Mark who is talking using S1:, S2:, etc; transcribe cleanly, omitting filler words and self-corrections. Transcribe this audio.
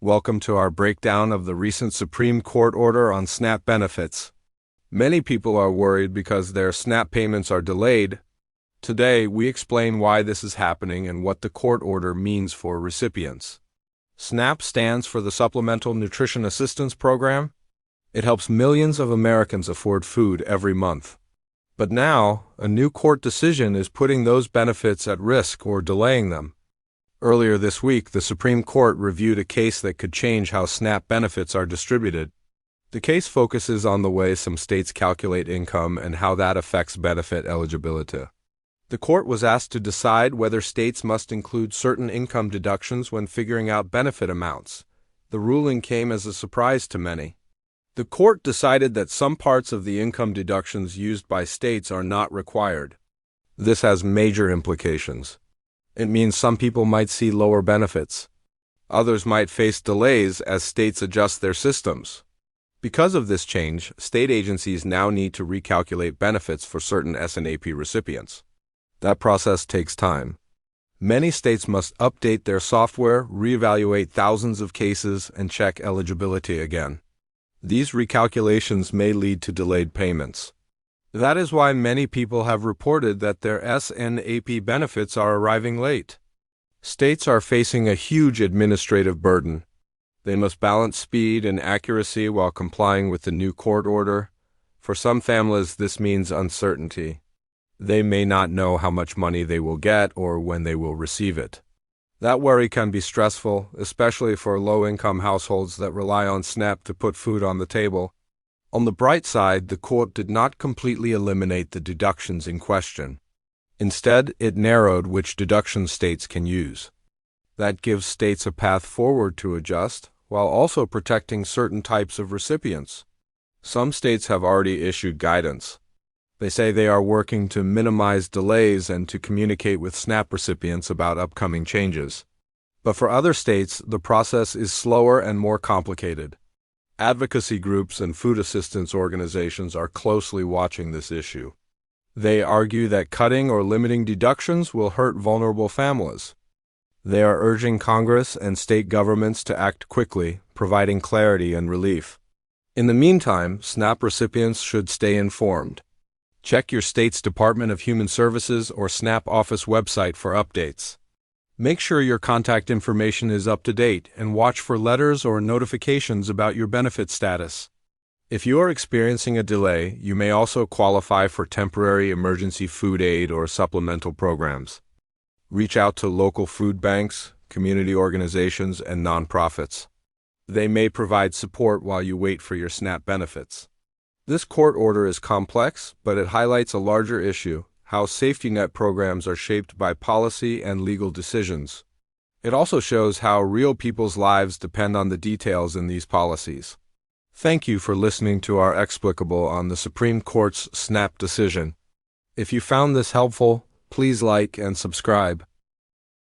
S1: Welcome to our breakdown of the recent Supreme Court order on SNAP benefits. Many people are worried because their SNAP payments are delayed. Today, we explain why this is happening and what the court order means for recipients. SNAP stands for the Supplemental Nutrition Assistance Program. It helps millions of Americans afford food every month. But now, a new court decision is putting those benefits at risk or delaying them. Earlier this week, the Supreme Court reviewed a case that could change how SNAP benefits are distributed. The case focuses on the way some states calculate income and how that affects benefit eligibility. The court was asked to decide whether states must include certain income deductions when figuring out benefit amounts. The ruling came as a surprise to many. The court decided that some parts of the income deductions used by states are not required. This has major implications. It means some people might see lower benefits. Others might face delays as states adjust their systems. Because of this change, state agencies now need to recalculate benefits for certain SNAP recipients. That process takes time. Many states must update their software, reevaluate thousands of cases, and check eligibility again. These recalculations may lead to delayed payments. That is why many people have reported that their SNAP benefits are arriving late. States are facing a huge administrative burden. They must balance speed and accuracy while complying with the new court order. For some families, this means uncertainty. They may not know how much money they will get or when they will receive it. That worry can be stressful, especially for low-income households that rely on SNAP to put food on the table. On the bright side, the court did not completely eliminate the deductions in question. Instead, it narrowed which deductions states can use. That gives states a path forward to adjust, while also protecting certain types of recipients. Some states have already issued guidance. They say they are working to minimize delays and to communicate with SNAP recipients about upcoming changes. But for other states, the process is slower and more complicated. Advocacy groups and food assistance organizations are closely watching this issue. They argue that cutting or limiting deductions will hurt vulnerable families. They are urging Congress and state governments to act quickly, providing clarity and relief. In the meantime, SNAP recipients should stay informed. Check your state's Department of Human Services or SNAP office website for updates. Make sure your contact information is up to date and watch for letters or notifications about your benefit status. If you are experiencing a delay, you may also qualify for temporary emergency food aid or supplemental programs. Reach out to local food banks, community organizations, and nonprofits. They may provide support while you wait for your SNAP benefits. This court order is complex, but it highlights a larger issue: how safety net programs are shaped by policy and legal decisions. It also shows how real people's lives depend on the details in these policies. Thank you for listening to our Explicable on the Supreme Court's SNAP decision. If you found this helpful, please like and subscribe.